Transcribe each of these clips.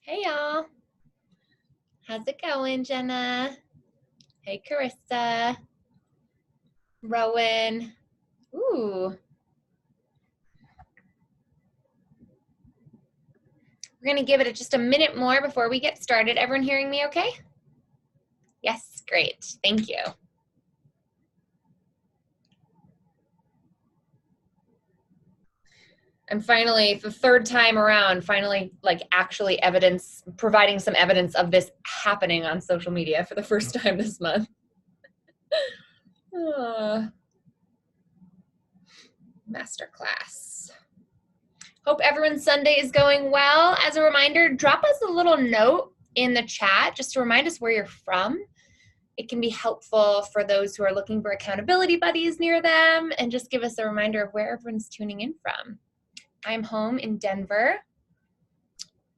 Hey y'all. How's it going, Jenna? Hey Carissa. Rowan. Ooh. We're gonna give it just a minute more before we get started. Everyone hearing me okay? Yes, great. Thank you. I'm finally, the third time around, actually providing some evidence of this happening on social media for the first time this month. Masterclass. Hope everyone's Sunday is going well. As a reminder, drop us a little note in the chat just to remind us where you're from. It can be helpful for those who are looking for accountability buddies near them, and just give us a reminder of where everyone's tuning in from. I'm home in Denver,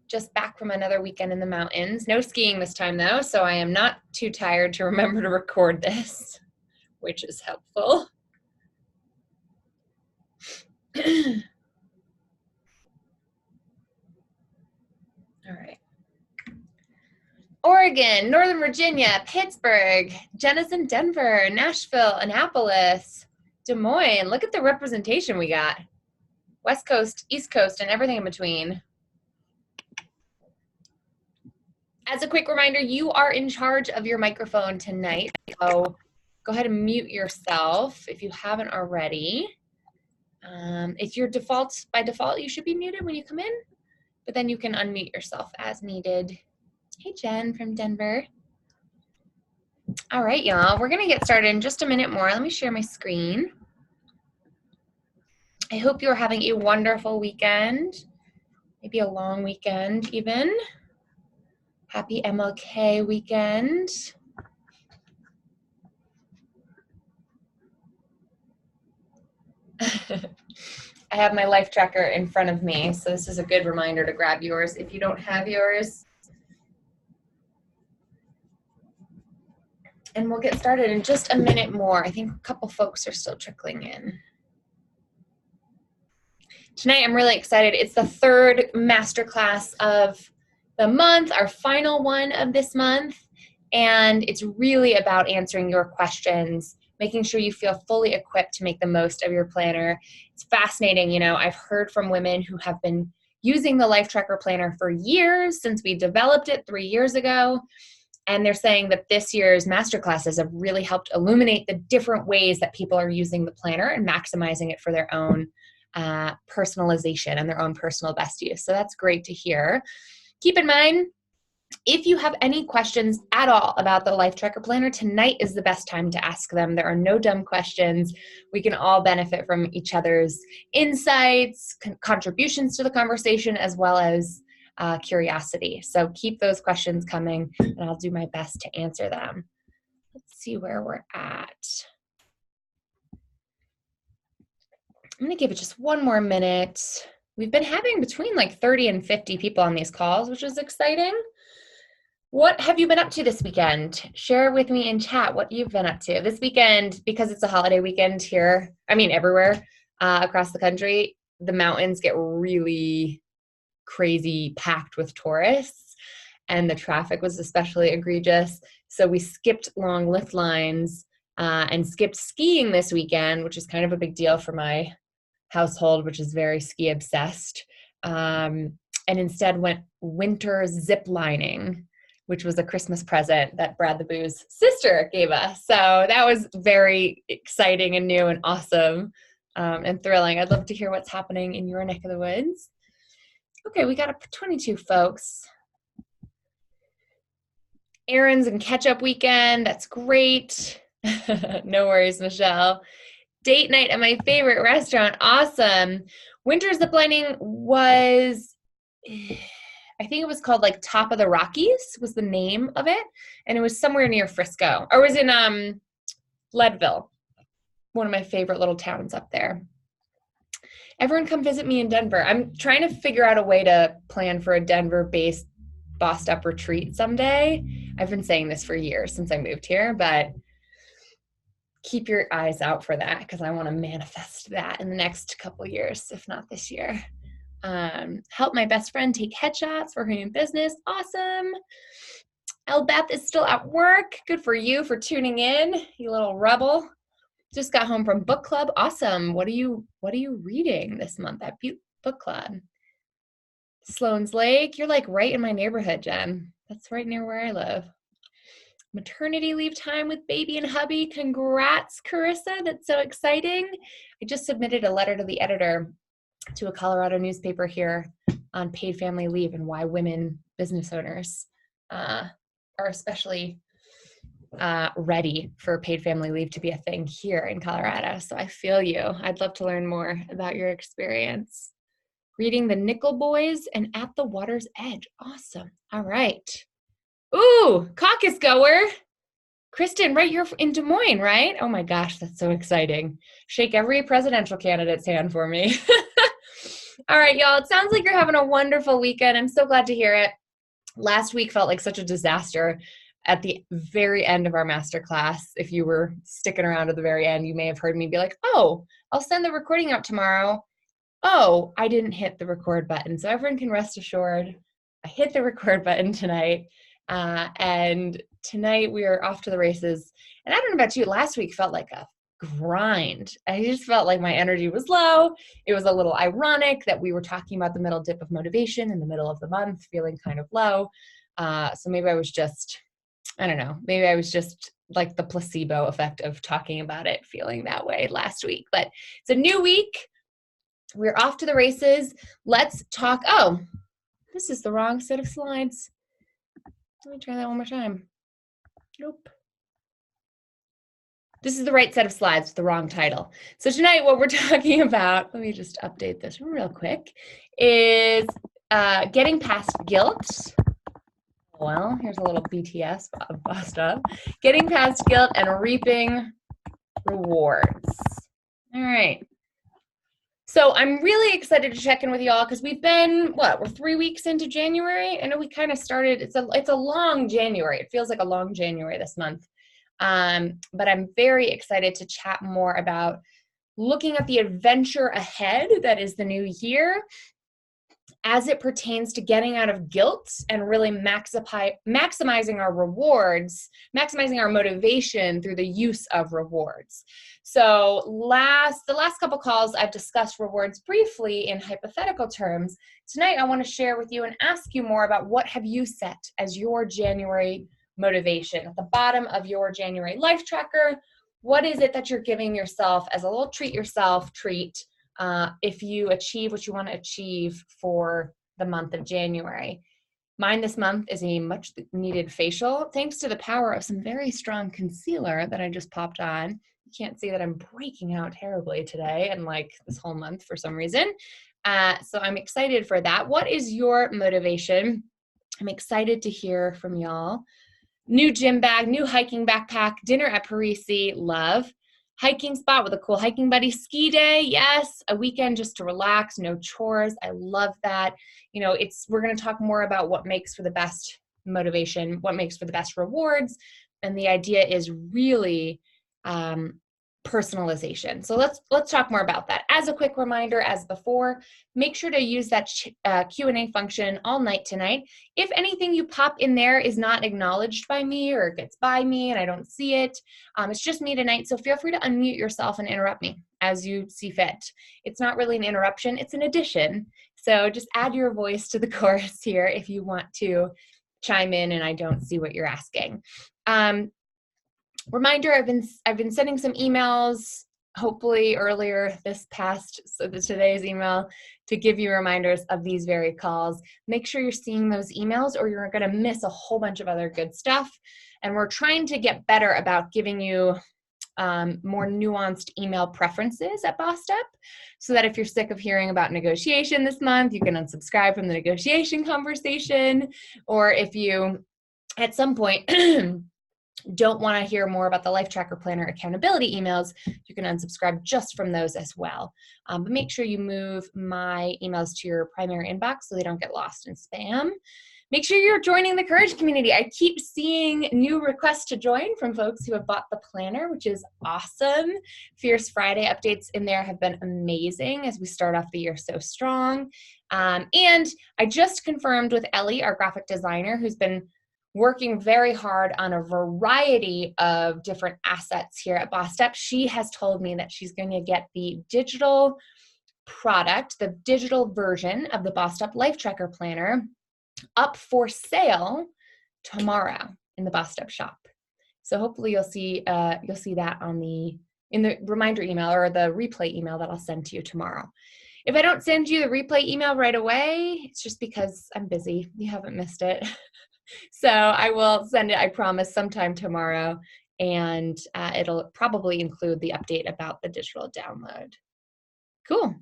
just back from another weekend in the mountains. No skiing this time though, so I am not too tired to remember to record this, which is helpful. All right. Oregon, Northern Virginia, Pittsburgh, Jenison, Denver, Nashville, Annapolis, Des Moines. Look at the representation we got. West Coast, East Coast, and everything in between. As a quick reminder, you are in charge of your microphone tonight. So go ahead and mute yourself if you haven't already. If you're by default, you should be muted when you come in, but then you can unmute yourself as needed. Hey, Jen from Denver. All right, y'all, we're gonna get started in just a minute more. Let me share my screen. I hope you're having a wonderful weekend, maybe a long weekend even. Happy MLK weekend. I have my LifeTracker in front of me, so this is a good reminder to grab yours if you don't have yours. And we'll get started in just a minute more. I think a couple folks are still trickling in. Tonight, I'm really excited. It's the third masterclass of the month, our final one of this month. And it's really about answering your questions, making sure you feel fully equipped to make the most of your planner. It's fascinating. You know, I've heard from women who have been using the LifeTracker planner for years, since we developed it 3 years ago. And they're saying that this year's masterclasses have really helped illuminate the different ways that people are using the planner and maximizing it for their own personalization and their own personal best use. So that's great to hear. Keep in mind, if you have any questions at all about the LifeTracker planner, tonight is the best time to ask them. There are no dumb questions. We can all benefit from each other's insights, contributions to the conversation, as well as curiosity. So keep those questions coming, and I'll do my best to answer them. Let's see where we're at. I'm going to give it just one more minute. We've been having between like 30 and 50 people on these calls, which is exciting. What have you been up to this weekend? Share with me in chat what you've been up to. This weekend, because it's a holiday weekend here, everywhere across the country, the mountains get really crazy packed with tourists, and the traffic was especially egregious. So we skipped long lift lines and skipped skiing this weekend, which is kind of a big deal for my household, which is very ski obsessed, and instead went winter zip lining, which was a Christmas present that Brad the Boo's sister gave us. So that was very exciting and new and awesome and thrilling. I'd love to hear what's happening in your neck of the woods. Okay, we got up 22 folks. Errands and catch-up weekend, that's great. No worries, Michelle. Date night at my favorite restaurant, awesome. Winter ziplining was, I think it was called like Top of the Rockies was the name of it. And it was somewhere near Frisco, or it was in Leadville, one of my favorite little towns up there. Everyone come visit me in Denver. I'm trying to figure out a way to plan for a Denver-based bossed up retreat someday. I've been saying this for years since I moved here, but keep your eyes out for that because I want to manifest that in the next couple years, if not this year. Help my best friend take headshots for her new business. Awesome. Elbeth is still at work. Good for you for tuning in, you little rebel. Just got home from book club. Awesome. What are you reading this month at book club? Sloan's Lake. You're like right in my neighborhood, Jen. That's right near where I live. Maternity leave time with baby and hubby. Congrats, Carissa. That's so exciting. I just submitted a letter to the editor to a Colorado newspaper here on paid family leave and why women business owners are especially ready for paid family leave to be a thing here in Colorado. So I feel you. I'd love to learn more about your experience. Reading The Nickel Boys and At the Water's Edge. Awesome. All right. Ooh, caucus goer. Kristen, right, you're in Des Moines, right? Oh my gosh, that's so exciting. Shake every presidential candidate's hand for me. All right, y'all, it sounds like you're having a wonderful weekend. I'm so glad to hear it. Last week felt like such a disaster. At the very end of our masterclass, if you were sticking around to the very end, you may have heard me be like, oh, I'll send the recording out tomorrow. Oh, I didn't hit the record button. So everyone can rest assured, I hit the record button tonight. And tonight we are off to the races. And I don't know about you, last week felt like a grind. I just felt like my energy was low. It was a little ironic that we were talking about the middle dip of motivation in the middle of the month, feeling kind of low. So maybe I was just, I don't know, maybe I was just like the placebo effect of talking about it, feeling that way last week. But it's a new week. We're off to the races. Let's talk. Oh, this is the wrong set of slides. Let me try that one more time. Nope. This is the right set of slides, the wrong title. So tonight what we're talking about, let me just update this real quick, is getting past guilt. Well, here's a little BTS bust up. Getting past guilt and reaping rewards. All right. So I'm really excited to check in with y'all because we've been, we're 3 weeks into January. I know we kind of started, it's a long January. It feels like a long January this month. But I'm very excited to chat more about looking at the adventure ahead that is the new year as it pertains to getting out of guilt and really maximizing our rewards, maximizing our motivation through the use of rewards. So the last couple calls, I've discussed rewards briefly in hypothetical terms. Tonight, I want to share with you and ask you more about what have you set as your January motivation. At the bottom of your January life tracker, what is it that you're giving yourself as a little treat if you achieve what you want to achieve for the month of January? Mine this month is a much needed facial, thanks to the power of some very strong concealer that I just popped on. You can't see that I'm breaking out terribly today and like this whole month for some reason. So I'm excited for that. What is your motivation? I'm excited to hear from y'all. New gym bag, new hiking backpack, dinner at Parisi, love. Hiking spot with a cool hiking buddy, ski day, yes. A weekend just to relax, no chores. I love that. You know, we're going to talk more about what makes for the best motivation, what makes for the best rewards. And the idea is really personalization. So let's talk more about that. As a quick reminder, as before, make sure to use that Q&A function all night tonight. If anything you pop in there is not acknowledged by me or gets by me and I don't see it, it's just me tonight. So feel free to unmute yourself and interrupt me as you see fit. It's not really an interruption, it's an addition. So just add your voice to the chorus here if you want to chime in and I don't see what you're asking. Reminder, I've been sending some emails, hopefully earlier today's email, to give you reminders of these very calls. Make sure you're seeing those emails or you're going to miss a whole bunch of other good stuff. And we're trying to get better about giving you more nuanced email preferences at Boss Step, so that if you're sick of hearing about negotiation this month, you can unsubscribe from the negotiation conversation. Or if you, at some point, don't want to hear more about the LifeTracker Planner accountability emails, you can unsubscribe just from those as well. But make sure you move my emails to your primary inbox so they don't get lost in spam. Make sure you're joining the Courage community. I keep seeing new requests to join from folks who have bought the planner, which is awesome. Fierce Friday updates in there have been amazing as we start off the year so strong. And I just confirmed with Ellie, our graphic designer, who's been working very hard on a variety of different assets here at Boss Step. She has told me that she's going to get the digital product, the digital version of the Boss Step LifeTracker planner up for sale tomorrow in the Boss Step shop. So hopefully you'll see that in the reminder email or the replay email that I'll send to you tomorrow. If I don't send you the replay email right away, it's just because I'm busy. You haven't missed it. So I will send it, I promise, sometime tomorrow, and it'll probably include the update about the digital download. Cool.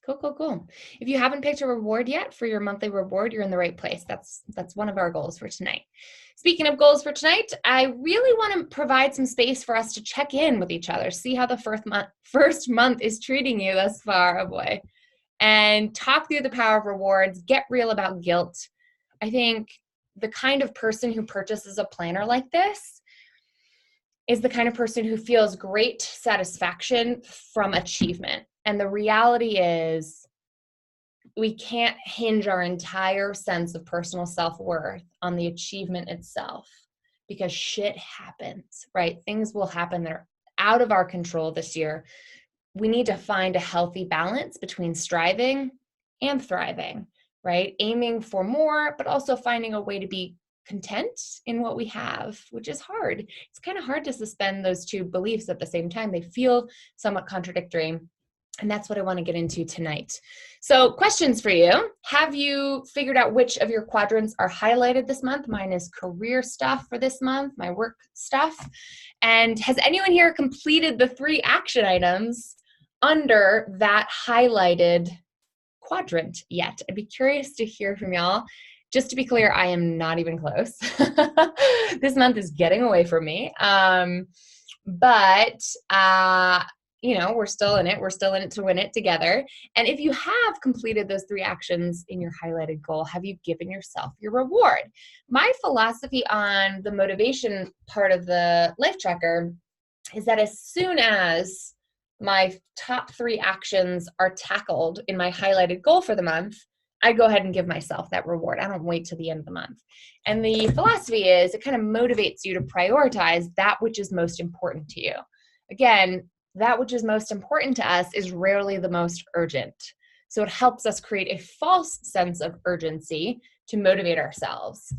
Cool. If you haven't picked a reward yet for your monthly reward, you're in the right place. That's one of our goals for tonight. Speaking of goals for tonight, I really want to provide some space for us to check in with each other, see how the first month is treating you thus far, oh boy, and talk through the power of rewards, get real about guilt. I think the kind of person who purchases a planner like this is the kind of person who feels great satisfaction from achievement. And the reality is we can't hinge our entire sense of personal self-worth on the achievement itself, because shit happens, right? Things will happen that are out of our control this year. We need to find a healthy balance between striving and thriving, right? Aiming for more, but also finding a way to be content in what we have, which is hard. It's kind of hard to suspend those two beliefs at the same time. They feel somewhat contradictory. And that's what I want to get into tonight. So questions for you. Have you figured out which of your quadrants are highlighted this month? Mine is career stuff for this month, my work stuff. And has anyone here completed the 3 action items under that highlighted quadrant yet? I'd be curious to hear from y'all. Just to be clear, I am not even close. This month is getting away from me. But we're still in it. We're still in it to win it together. And if you have completed those 3 actions in your highlighted goal, have you given yourself your reward? My philosophy on the motivation part of the LifeTracker is that as soon as my top 3 actions are tackled in my highlighted goal for the month, I go ahead and give myself that reward. I don't wait till the end of the month. And the philosophy is it kind of motivates you to prioritize that which is most important to you. Again, that which is most important to us is rarely the most urgent. So it helps us create a false sense of urgency to motivate ourselves.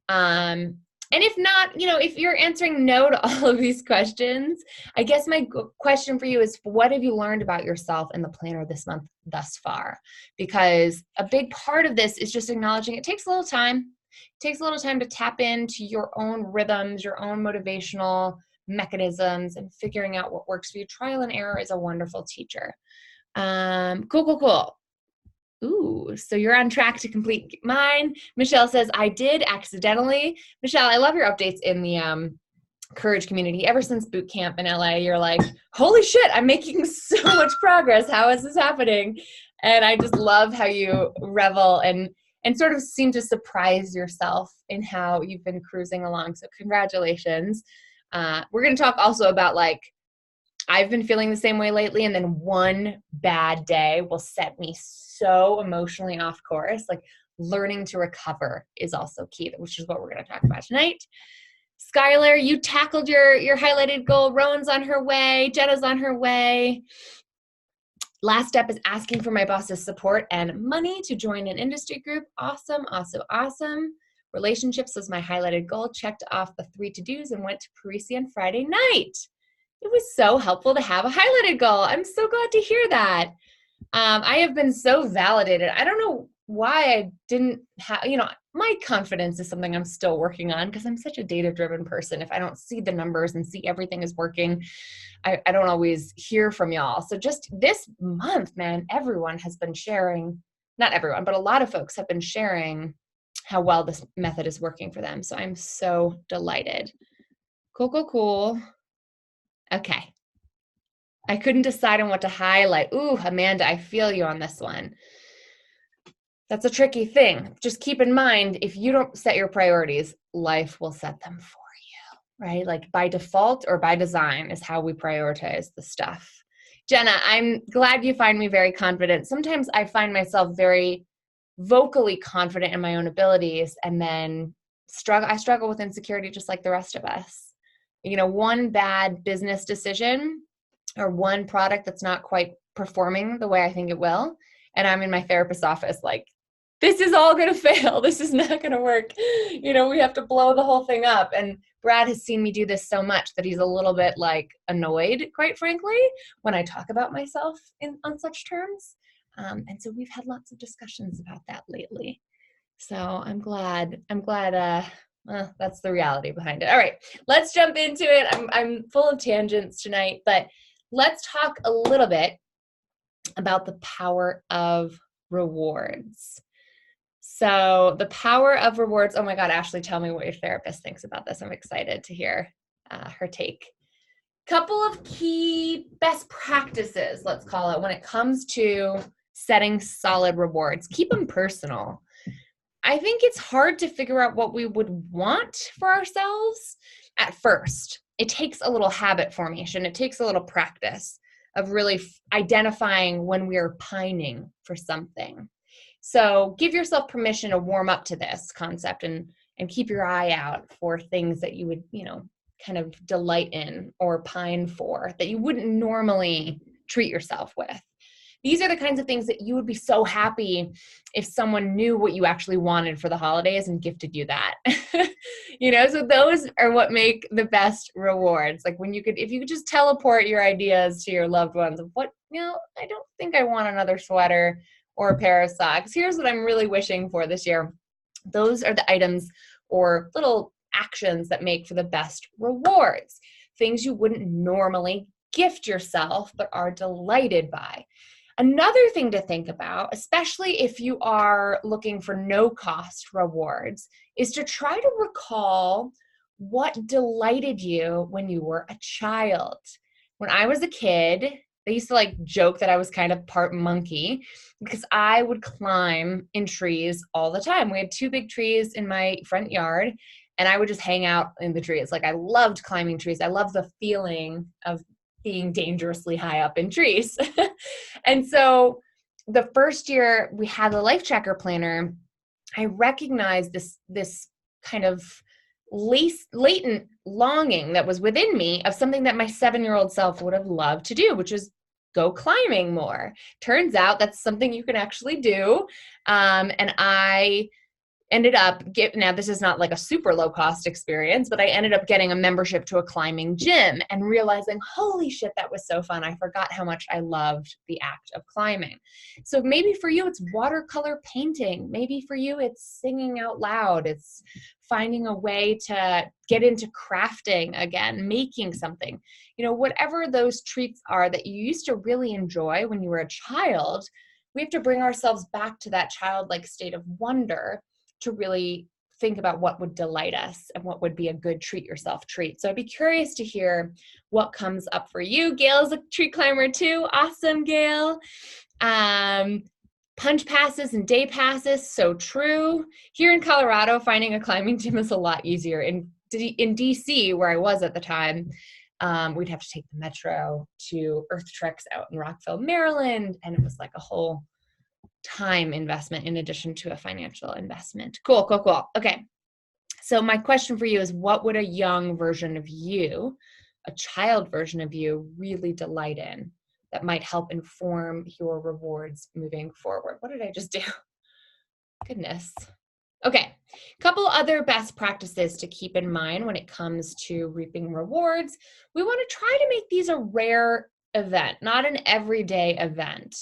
And if not, if you're answering no to all of these questions, I guess my question for you is, what have you learned about yourself in the planner this month thus far? Because a big part of this is just acknowledging it takes a little time. It takes a little time to tap into your own rhythms, your own motivational mechanisms, and figuring out what works for you. Trial and error is a wonderful teacher. Cool. Ooh, so you're on track to complete mine. Michelle says, I did accidentally. Michelle, I love your updates in the Courage community. Ever since boot camp in LA, you're like, holy shit, I'm making so much progress. How is this happening? And I just love how you revel and sort of seem to surprise yourself in how you've been cruising along. So congratulations. We're going to talk also about I've been feeling the same way lately, and then one bad day will set me so emotionally off course. Learning to recover is also key, which is what we're going to talk about tonight. Skylar, you tackled your highlighted goal. Rowan's on her way. Jenna's on her way. Last step is asking for my boss's support and money to join an industry group. Awesome. Relationships was my highlighted goal. Checked off the 3 to-dos and went to Parisian Friday night. It was so helpful to have a highlighted goal. I'm so glad to hear that. I have been so validated. I don't know why I didn't have, my confidence is something I'm still working on because I'm such a data-driven person. If I don't see the numbers and see everything is working, I don't always hear from y'all. So just this month, man, everyone has been sharing, not everyone, but a lot of folks have been sharing how well this method is working for them. So I'm so delighted. Cool. Okay. I couldn't decide on what to highlight. Ooh, Amanda, I feel you on this one. That's a tricky thing. Just keep in mind, if you don't set your priorities, life will set them for you, right? Like by default or by design is how we prioritize the stuff. Jenna, I'm glad you find me very confident. Sometimes I find myself very vocally confident in my own abilities, and then I struggle with insecurity just like the rest of us. You know, one bad business decision or one product that's not quite performing the way I think it will, and I'm in my therapist's office like, this is all going to fail. This is not going to work. You know, we have to blow the whole thing up. And Brad has seen me do this so much that he's a little bit like annoyed, quite frankly, when I talk about myself on such terms. And so we've had lots of discussions about that lately. So I'm glad that's the reality behind it. All right, let's jump into it. I'm full of tangents tonight, but let's talk a little bit about the power of rewards. So the power of rewards. Oh my God, Ashley, tell me what your therapist thinks about this. I'm excited to hear her take. Couple of key best practices, let's call it, when it comes to setting solid rewards. Keep them personal. I think it's hard to figure out what we would want for ourselves at first. It takes a little habit formation. It takes a little practice of really identifying when we are pining for something. So give yourself permission to warm up to this concept and keep your eye out for things that you would, kind of delight in or pine for that you wouldn't normally treat yourself with. These are the kinds of things that you would be so happy if someone knew what you actually wanted for the holidays and gifted you that. So those are what make the best rewards. Like if you could just teleport your ideas to your loved ones of I don't think I want another sweater or a pair of socks. Here's what I'm really wishing for this year. Those are the items or little actions that make for the best rewards. Things you wouldn't normally gift yourself, but are delighted by. Another thing to think about, especially if you are looking for no-cost rewards, is to try to recall what delighted you when you were a child. When I was a kid, they used to joke that I was kind of part monkey because I would climb in trees all the time. We had 2 big trees in my front yard, and I would just hang out in the trees. I loved climbing trees. I loved the feeling of being dangerously high up in trees. And so the first year we had the LifeTracker planner, I recognized this kind of latent longing that was within me of something that my 7-year-old self would have loved to do, which is go climbing more. Turns out that's something you can actually do. And I ended up now this is not a super low cost experience, but I ended up getting a membership to a climbing gym and realizing, holy shit, that was so fun. I forgot how much I loved the act of climbing. So maybe for you, it's watercolor painting. Maybe for you, it's singing out loud. It's finding a way to get into crafting again, making something, whatever those treats are that you used to really enjoy when you were a child. We have to bring ourselves back to that childlike state of wonder to really think about what would delight us and what would be a good treat yourself treat. So I'd be curious to hear what comes up for you. Gail's a tree climber too. Awesome, Gail. Punch passes and day passes, so true. Here in Colorado, finding a climbing gym is a lot easier. In DC, where I was at the time, we'd have to take the metro to Earth Treks out in Rockville, Maryland, and it was a whole time investment in addition to a financial investment. Cool. Okay. So my question for you is, what would a young version of you, a child version of you, really delight in that might help inform your rewards moving forward? What did I just do? Goodness. Okay. Couple other best practices to keep in mind when it comes to reaping rewards. We want to try to make these a rare event, not an everyday event.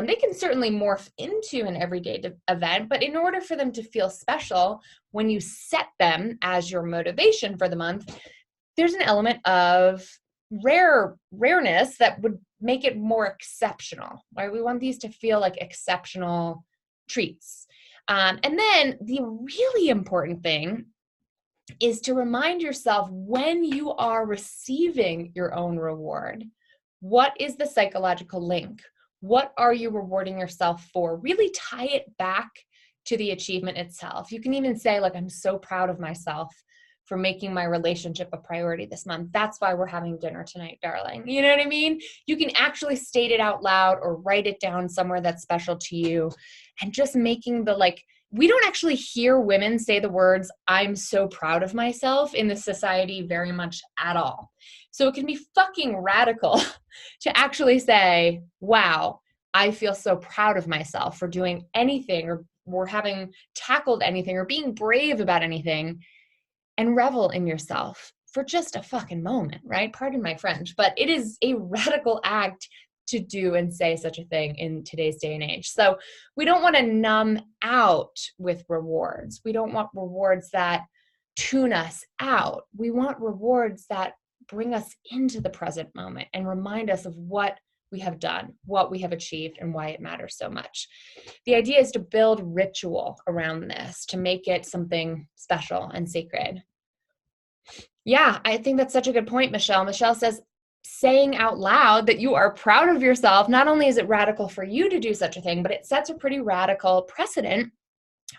They can certainly morph into an everyday event, but in order for them to feel special, when you set them as your motivation for the month, there's an element of rareness that would make it more exceptional, right? We want these to feel like exceptional treats. And then the really important thing is to remind yourself when you are receiving your own reward, what is the psychological link? What are you rewarding yourself for? Really tie it back to the achievement itself. You can even say, like, I'm so proud of myself for making my relationship a priority this month. That's why we're having dinner tonight, darling. You know what I mean? You can actually state it out loud or write it down somewhere that's special to you, and just making the, like, we don't actually hear women say the words, I'm so proud of myself in this society very much at all. So it can be fucking radical to actually say, wow, I feel so proud of myself for doing anything or having tackled anything or being brave about anything, and revel in yourself for just a fucking moment, right? Pardon my French, but it is a radical act to do and say such a thing in today's day and age. So we don't want to numb out with rewards. We don't want rewards that tune us out. We want rewards that bring us into the present moment and remind us of what we have done, what we have achieved, and why it matters so much. The idea is to build ritual around this, to make it something special and sacred. Yeah, I think that's such a good point, Michelle. Michelle says, saying out loud that you are proud of yourself, not only is it radical for you to do such a thing, but it sets a pretty radical precedent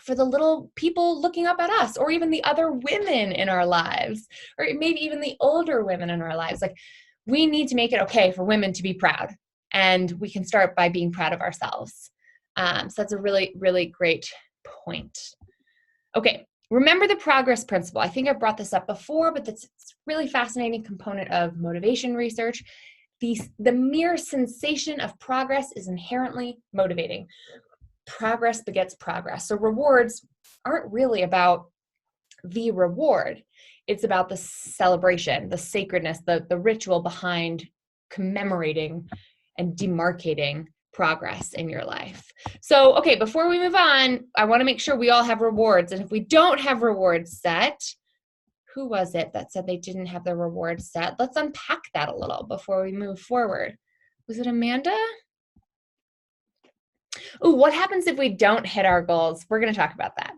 for the little people looking up at us, or even the other women in our lives, or maybe even the older women in our lives. Like, we need to make it okay for women to be proud. And we can start by being proud of ourselves. So that's a really, really great point. Okay, remember the progress principle. I think I've brought this up before, but it's a really fascinating component of motivation research. The mere sensation of progress is inherently motivating. Progress begets progress. So rewards aren't really about the reward. It's about the celebration, the sacredness, the ritual behind commemorating and demarcating progress in your life. So, okay, before we move on, I want to make sure we all have rewards. And if we don't have rewards set, who was it that said they didn't have their rewards set? Let's unpack that a little before we move forward. Was it Amanda? Oh, what happens if we don't hit our goals? We're going to talk about that.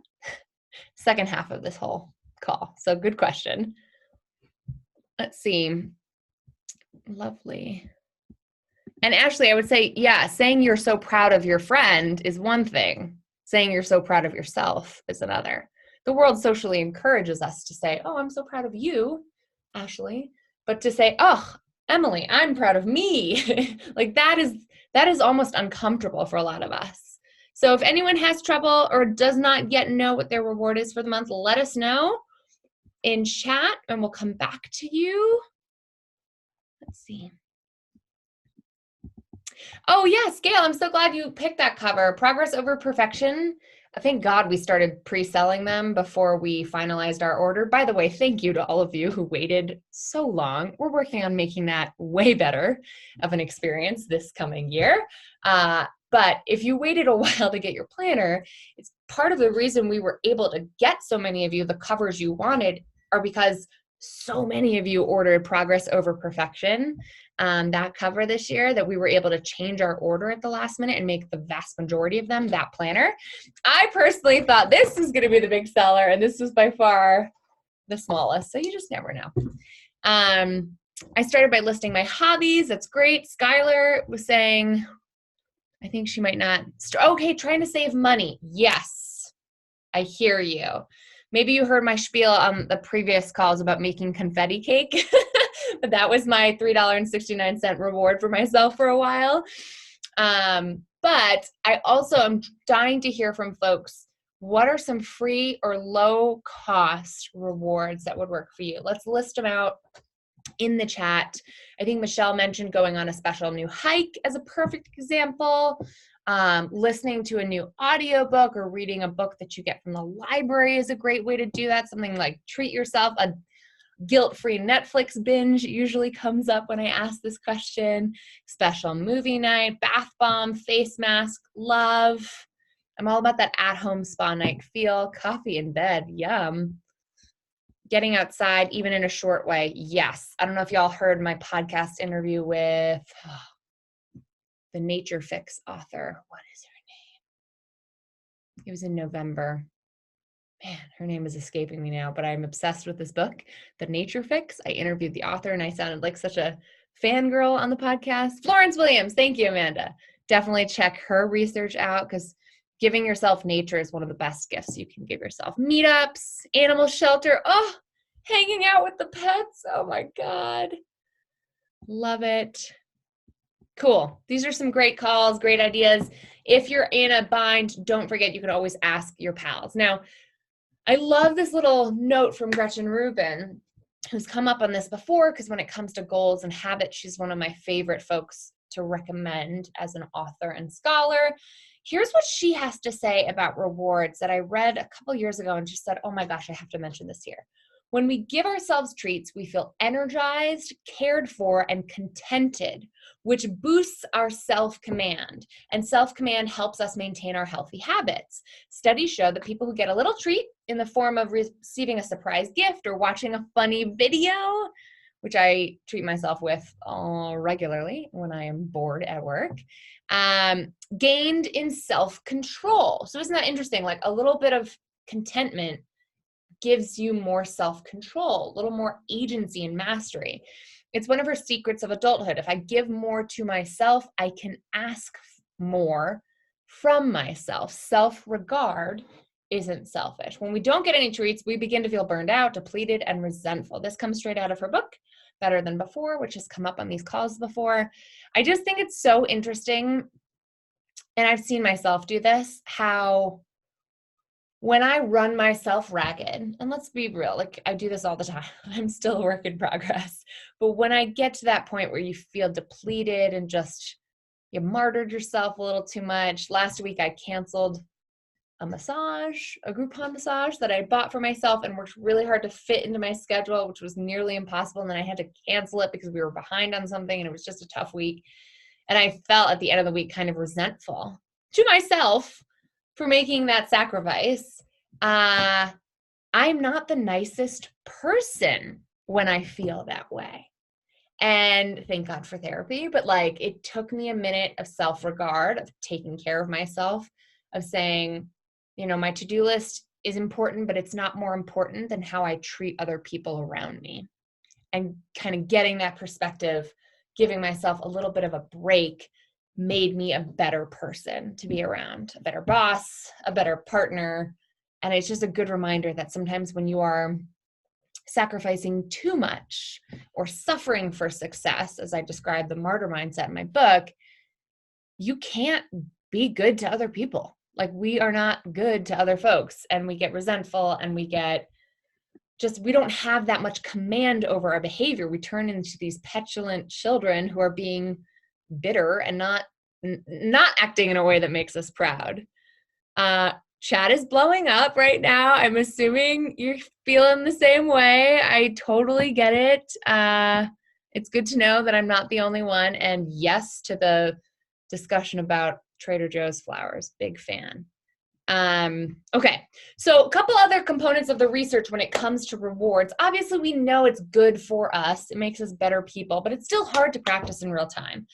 Second half of this whole call. So good question. Let's see. Lovely. And Ashley, I would say, yeah, saying you're so proud of your friend is one thing. Saying you're so proud of yourself is another. The world socially encourages us to say, oh, I'm so proud of you, Ashley. But to say, oh, Emily, I'm proud of me. Like that is almost uncomfortable for a lot of us. So if anyone has trouble or does not yet know what their reward is for the month, let us know in chat and we'll come back to you. Let's see. Oh yes, Gail, I'm so glad you picked that cover. Progress over perfection. Thank God we started pre-selling them before we finalized our order. By the way, thank you to all of you who waited so long. We're working on making that way better of an experience this coming year. But if you waited a while to get your planner, it's part of the reason we were able to get so many of you the covers you wanted are because so many of you ordered Progress Over Perfection, that cover this year, that we were able to change our order at the last minute and make the vast majority of them that planner. I personally thought this was going to be the big seller, and this was by far the smallest, so you just never know. I started by listing my hobbies. That's great. Skylar was saying, I think she might not. Okay, trying to save money. Yes, I hear you. Maybe you heard my spiel on the previous calls about making confetti cake. But that was my $3.69 reward for myself for a while. But I also am dying to hear from folks, what are some free or low cost rewards that would work for you? Let's list them out in the chat. I think Michelle mentioned going on a special new hike as a perfect example. Listening to a new audiobook or reading a book that you get from the library is a great way to do that. Something like treat yourself. A guilt-free Netflix binge usually comes up when I ask this question. Special movie night, bath bomb, face mask, love. I'm all about that at-home spa night feel. Coffee in bed, yum. Getting outside, even in a short way, yes. I don't know if y'all heard my podcast interview with the Nature Fix author. What is her name? It was in November. Man, her name is escaping me now, but I'm obsessed with this book, The Nature Fix. I interviewed the author and I sounded like such a fangirl on the podcast. Florence Williams. Thank you, Amanda. definitely check her research out, because giving yourself nature is one of the best gifts you can give yourself. Meetups, animal shelter, oh, hanging out with the pets. Oh my God. Love it. Cool. These are some great calls, great ideas. If you're in a bind, don't forget you can always ask your pals. Now, I love this little note from Gretchen Rubin, who's come up on this before, because when it comes to goals and habits, she's one of my favorite folks to recommend as an author and scholar. Here's what she has to say about rewards that I read a couple years ago and just said, oh my gosh, I have to mention this here. When we give ourselves treats, we feel energized, cared for, and contented, which boosts our self-command. And self-command helps us maintain our healthy habits. Studies show that people who get a little treat in the form of receiving a surprise gift or watching a funny video, which I treat myself with regularly when I am bored at work, gained in self-control. So isn't that interesting? Like a little bit of contentment gives you more self-control, a little more agency and mastery. It's one of her secrets of adulthood. If I give more to myself, I can ask more from myself. Self-regard isn't selfish. When we don't get any treats, we begin to feel burned out, depleted, and resentful. This comes straight out of her book, Better Than Before, which has come up on these calls before. I just think it's so interesting, and I've seen myself do this, how when I run myself ragged, and let's be real, like I do this all the time, I'm still a work in progress, but when I get to that point where you feel depleted and just you martyred yourself a little too much. Last week I canceled a Groupon massage that I bought for myself and worked really hard to fit into my schedule, which was nearly impossible. And then I had to cancel it because we were behind on something and it was just a tough week. And I felt at the end of the week kind of resentful to myself for making that sacrifice. I'm not the nicest person when I feel that way. And thank God for therapy, but like it took me a minute of self-regard, of taking care of myself, of saying, you know, my to-do list is important, but it's not more important than how I treat other people around me. And kind of getting that perspective, giving myself a little bit of a break, made me a better person to be around, a better boss, a better partner. And it's just a good reminder that sometimes when you are sacrificing too much or suffering for success, as I describe the martyr mindset in my book, you can't be good to other people. Like we are not good to other folks, and we get resentful and we don't have that much command over our behavior. We turn into these petulant children who are being bitter and not acting in a way that makes us proud. Chat is blowing up right now. I'm assuming you're feeling the same way. I totally get it. It's good to know that I'm not the only one. And yes to the discussion about Trader Joe's flowers. Big fan. Okay. So a couple other components of the research when it comes to rewards. Obviously, we know it's good for us. It makes us better people, but it's still hard to practice in real time.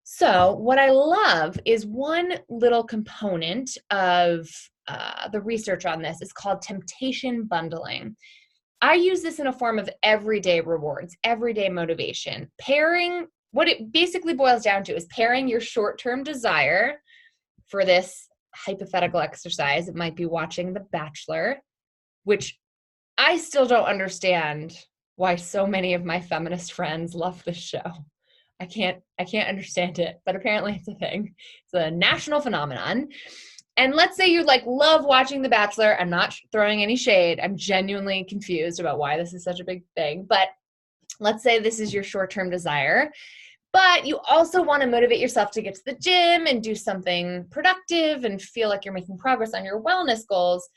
So what I love is one little component of the research on this is called temptation bundling. I use this in a form of everyday rewards, everyday motivation. What it basically boils down to is pairing your short-term desire for this hypothetical exercise. It might be watching The Bachelor, which I still don't understand why so many of my feminist friends love this show. I can't understand it, but apparently it's a thing. It's a national phenomenon. And let's say you love watching The Bachelor. I'm not throwing any shade. I'm genuinely confused about why this is such a big thing. But let's say this is your short-term desire, but you also want to motivate yourself to get to the gym and do something productive and feel like you're making progress on your wellness goals.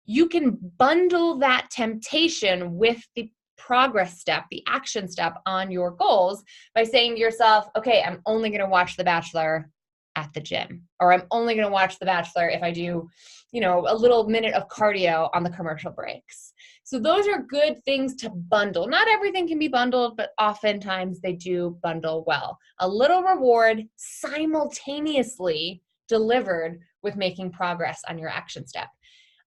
You can bundle that temptation with the progress step, the action step on your goals by saying to yourself, okay, I'm only going to watch The Bachelor at the gym, or I'm only going to watch The Bachelor if I do, a little minute of cardio on the commercial breaks. So those are good things to bundle. Not everything can be bundled, but oftentimes they do bundle well. A little reward simultaneously delivered with making progress on your action step.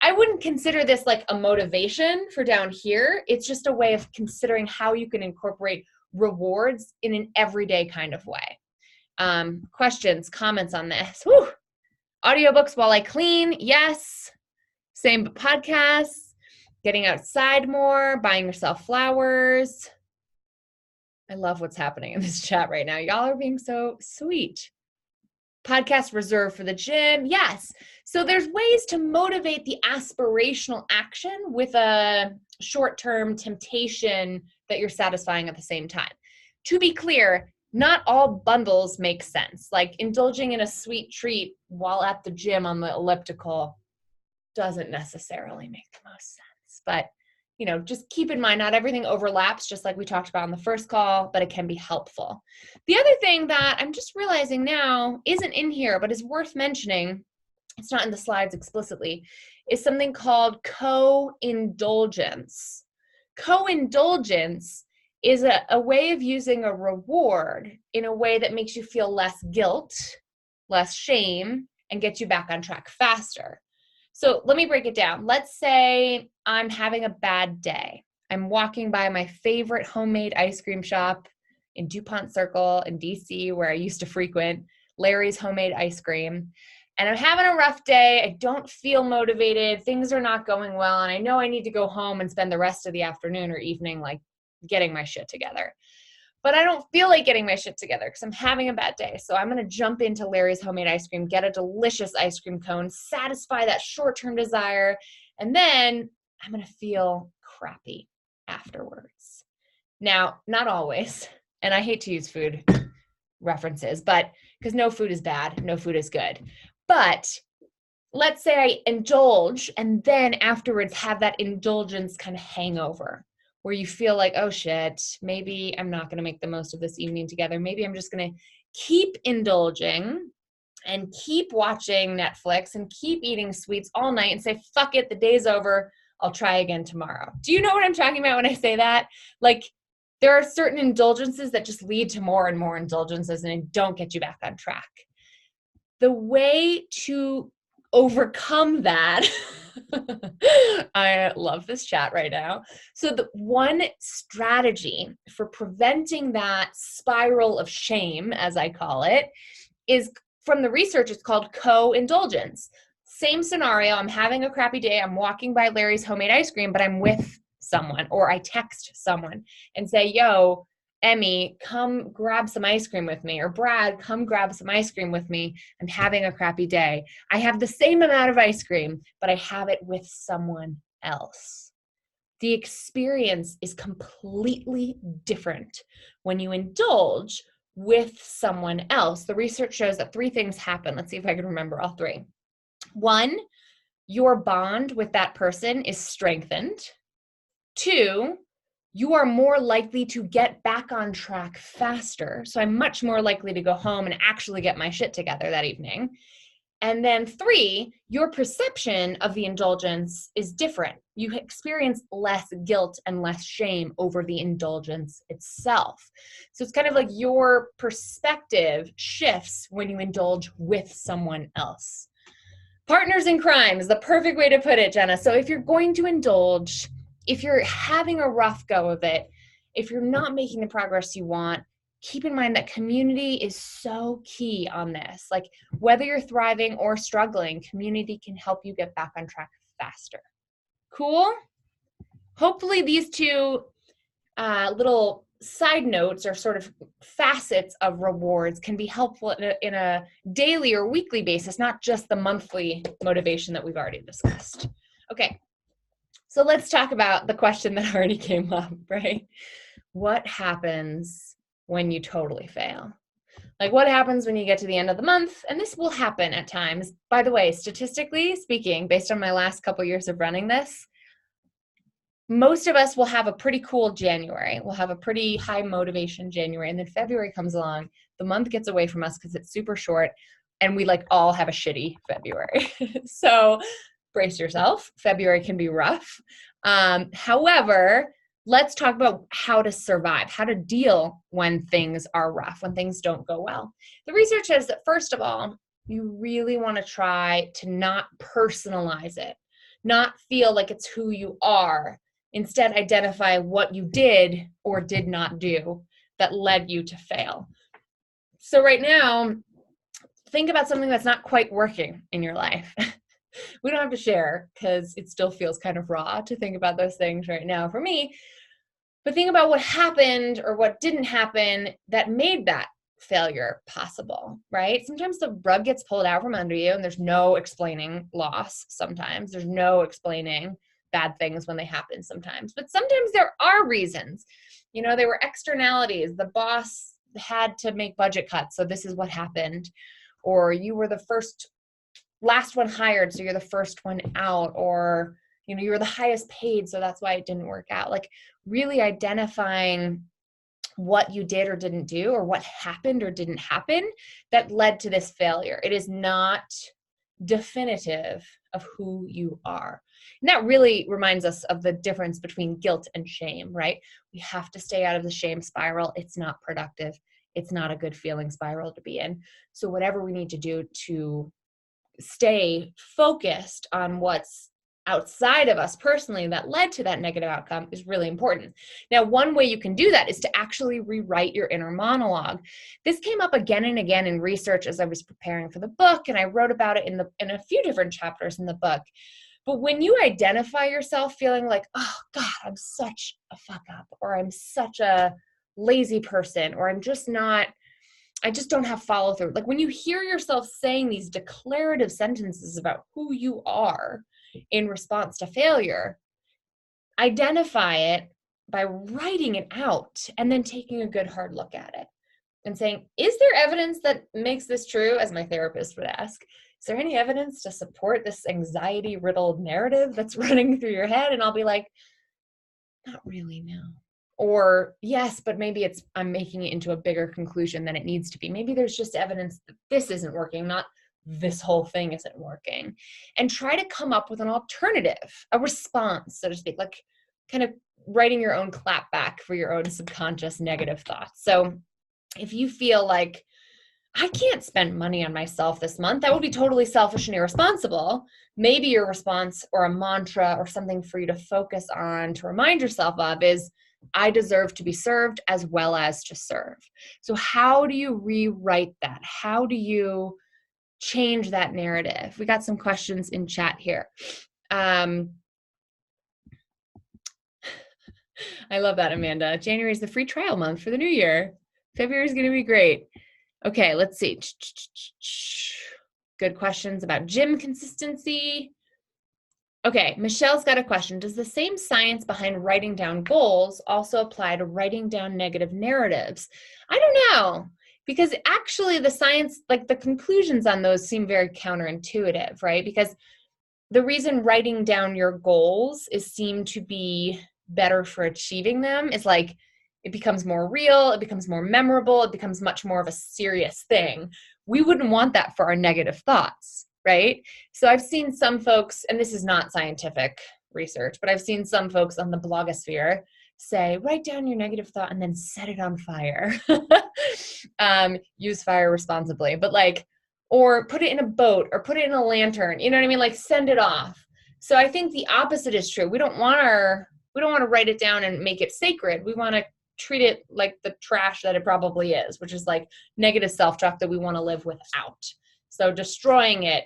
I wouldn't consider this like a motivation for down here. It's just a way of considering how you can incorporate rewards in an everyday kind of way. Questions, comments on this? Whew. Audiobooks while I clean, yes. Same podcasts, getting outside more, buying yourself flowers. I love what's happening in this chat right now. Y'all are being so sweet. Podcast reserved for the gym, yes. So there's ways to motivate the aspirational action with a short-term temptation that you're satisfying at the same time. To be clear, not all bundles make sense. Like indulging in a sweet treat while at the gym on the elliptical doesn't necessarily make the most sense. But, you know, just keep in mind, not everything overlaps, just like we talked about in the first call, but it can be helpful. The other thing that I'm just realizing now isn't in here, but is worth mentioning, it's not in the slides explicitly, is something called co-indulgence. Co-indulgence is a way of using a reward in a way that makes you feel less guilt, less shame, and gets you back on track faster. So let me break it down. Let's say I'm having a bad day. I'm walking by my favorite homemade ice cream shop in DuPont Circle in DC, where I used to frequent, Larry's Homemade Ice Cream. And I'm having a rough day. I don't feel motivated. Things are not going well. And I know I need to go home and spend the rest of the afternoon or evening like getting my shit together. But I don't feel like getting my shit together because I'm having a bad day. So I'm going to jump into Larry's Homemade Ice Cream, get a delicious ice cream cone, satisfy that short-term desire, and then I'm going to feel crappy afterwards. Now, not always, and I hate to use food references, but because no food is bad, no food is good. But let's say I indulge and then afterwards have that indulgence kind of hangover, where you feel like, oh shit, maybe I'm not going to make the most of this evening together. Maybe I'm just going to keep indulging and keep watching Netflix and keep eating sweets all night and say, fuck it, the day's over. I'll try again tomorrow. Do you know what I'm talking about when I say that? Like, there are certain indulgences that just lead to more and more indulgences and don't get you back on track. The way to overcome that, I love this chat right now. So the one strategy for preventing that spiral of shame, as I call it, is from the research, it's called co-indulgence. Same scenario, I'm having a crappy day, I'm walking by Larry's Homemade Ice Cream, but I'm with someone, or I text someone and say, yo, Emmy, come grab some ice cream with me, or Brad, come grab some ice cream with me. I'm having a crappy day. I have the same amount of ice cream, but I have it with someone else. The experience is completely different when you indulge with someone else. The research shows that 3 things happen. Let's see if I can remember all 3. 1, your bond with that person is strengthened. 2, you are more likely to get back on track faster. So I'm much more likely to go home and actually get my shit together that evening. And then 3, your perception of the indulgence is different. You experience less guilt and less shame over the indulgence itself. So it's kind of like your perspective shifts when you indulge with someone else. Partners in crime is the perfect way to put it, Jenna. So if you're going to indulge, if you're having a rough go of it, if you're not making the progress you want, keep in mind that community is so key on this. Like, whether you're thriving or struggling, community can help you get back on track faster. Cool? Hopefully these 2 little side notes or sort of facets of rewards can be helpful in a daily or weekly basis, not just the monthly motivation that we've already discussed. Okay. So let's talk about the question that already came up, right? What happens when you totally fail? Like, what happens when you get to the end of the month? And this will happen at times. By the way, statistically speaking, based on my last couple years of running this, most of us will have a pretty cool January. We'll have a pretty high motivation January. And then February comes along. The month gets away from us because it's super short. And we like all have a shitty February. So brace yourself. February can be rough. However, let's talk about how to survive, how to deal when things are rough, when things don't go well. The research says that, first of all, you really want to try to not personalize it, not feel like it's who you are. Instead, identify what you did or did not do that led you to fail. So right now, think about something that's not quite working in your life. We don't have to share because it still feels kind of raw to think about those things right now for me. But think about what happened or what didn't happen that made that failure possible, right? Sometimes the rug gets pulled out from under you and there's no explaining loss. Sometimes there's no explaining bad things when they happen sometimes. But sometimes there are reasons. You know, there were externalities. The boss had to make budget cuts, so this is what happened. Or you were the last one hired, so you're the first one out. Or, you know, you were the highest paid, so that's why it didn't work out. Like really identifying what you did or didn't do, or what happened or didn't happen that led to this failure. It is not definitive of who you are. And that really reminds us of the difference between guilt and shame, right? We have to stay out of the shame spiral. It's not productive. It's not a good feeling spiral to be in. So whatever we need to do to stay focused on what's outside of us personally that led to that negative outcome is really important. Now, one way you can do that is to actually rewrite your inner monologue. This came up again and again in research as I was preparing for the book, and I wrote about it in a few different chapters in the book. But when you identify yourself feeling like, oh God, I'm such a fuck up, or I'm such a lazy person, or I just don't have follow through. Like when you hear yourself saying these declarative sentences about who you are in response to failure, identify it by writing it out and then taking a good hard look at it and saying, is there evidence that makes this true? As my therapist would ask, is there any evidence to support this anxiety riddled narrative that's running through your head? And I'll be like, not really, no. Or yes, but maybe I'm making it into a bigger conclusion than it needs to be. Maybe there's just evidence that this isn't working, not this whole thing isn't working. And try to come up with an alternative, a response, so to speak, like kind of writing your own clap back for your own subconscious negative thoughts. So if you feel like, I can't spend money on myself this month, that would be totally selfish and irresponsible. Maybe your response or a mantra or something for you to focus on to remind yourself of is, I deserve to be served as well as to serve. So how do you rewrite that? How do you change that narrative? We got some questions in chat here. I love that, Amanda. January is the free trial month for the new year. February is going to be great. Okay, let's see. Good questions about gym consistency. Okay, Michelle's got a question. Does the same science behind writing down goals also apply to writing down negative narratives? I don't know, because actually the science, like the conclusions on those seem very counterintuitive, right? Because the reason writing down your goals seem to be better for achieving them is like, it becomes more real, it becomes more memorable, it becomes much more of a serious thing. We wouldn't want that for our negative thoughts, right? So I've seen some folks, and this is not scientific research, but I've seen some folks on the blogosphere say, write down your negative thought and then set it on fire. Use fire responsibly, but like, or put it in a boat or put it in a lantern, you know what I mean? Like send it off. So I think the opposite is true. We don't want to write it down and make it sacred. We want to treat it like the trash that it probably is, which is like negative self-talk that we want to live without. So destroying it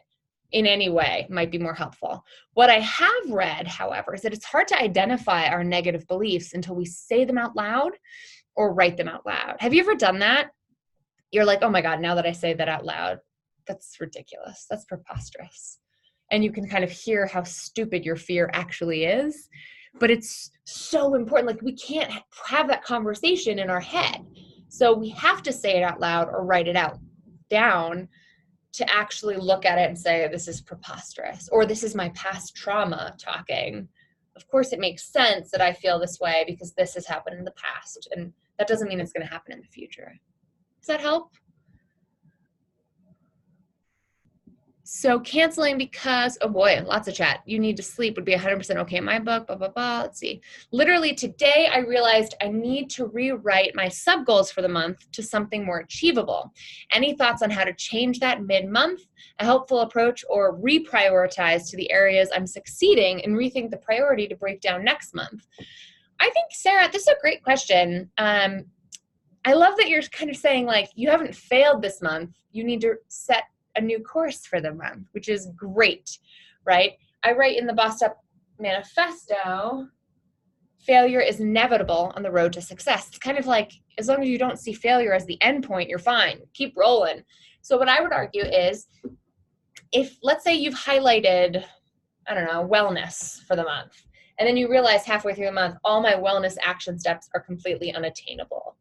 in any way might be more helpful. What I have read, however, is that it's hard to identify our negative beliefs until we say them out loud or write them out loud. Have you ever done that? You're like, oh my God, now that I say that out loud, that's ridiculous. That's preposterous. And you can kind of hear how stupid your fear actually is. But it's so important. Like we can't have that conversation in our head. So we have to say it out loud or write it out down to actually look at it and say, this is preposterous, or this is my past trauma talking. Of course, it makes sense that I feel this way because this has happened in the past. And that doesn't mean it's going to happen in the future. Does that help? So canceling because, oh boy, lots of chat. You need to sleep would be 100% okay in my book, blah, blah, blah. Let's see. Literally today, I realized I need to rewrite my sub goals for the month to something more achievable. Any thoughts on how to change that mid-month, a helpful approach, or reprioritize to the areas I'm succeeding and rethink the priority to break down next month? I think, Sarah, this is a great question. I love that you're kind of saying like, you haven't failed this month. You need to set a new course for the month, which is great, right? I write in the Bossed Up Manifesto, failure is inevitable on the road to success. It's kind of like, as long as you don't see failure as the end point, you're fine. Keep rolling. So what I would argue is, if let's say you've highlighted, I don't know, wellness for the month, and then you realize halfway through the month, all my wellness action steps are completely unattainable.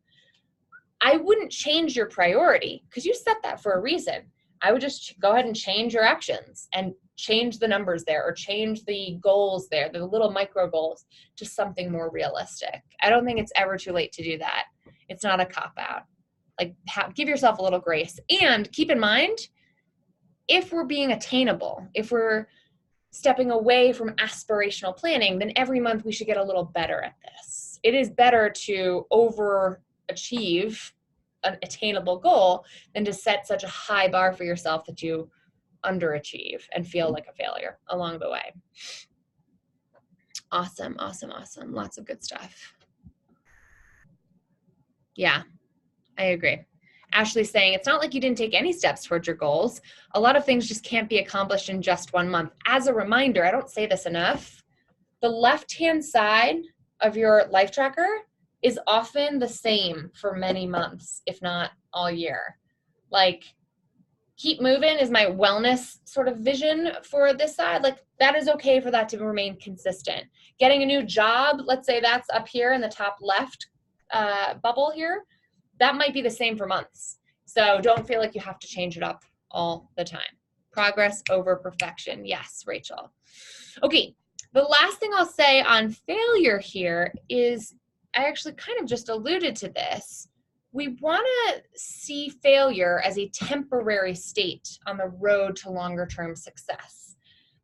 I wouldn't change your priority because you set that for a reason. I would just go ahead and change your actions and change the numbers there, or change the goals there, the little micro goals, to something more realistic. I don't think it's ever too late to do that. It's not a cop-out. Like, give yourself a little grace. And keep in mind, if we're being attainable, if we're stepping away from aspirational planning, then every month we should get a little better at this. It is better to overachieve an attainable goal than to set such a high bar for yourself that you underachieve and feel like a failure along the way. Awesome, awesome, awesome. Lots of good stuff. Yeah, I agree. Ashley's saying, it's not like you didn't take any steps towards your goals. A lot of things just can't be accomplished in just 1 month. As a reminder, I don't say this enough, the left-hand side of your life tracker is often the same for many months, if not all year. Like, keep moving is my wellness sort of vision for this side. Like, that is okay for that to remain consistent. Getting a new job, let's say that's up here in the top left bubble here, that might be the same for months. So don't feel like you have to change it up all the time. Progress over perfection. Yes, Rachel. Okay, the last thing I'll say on failure here is, I actually kind of just alluded to this. We want to see failure as a temporary state on the road to longer term success.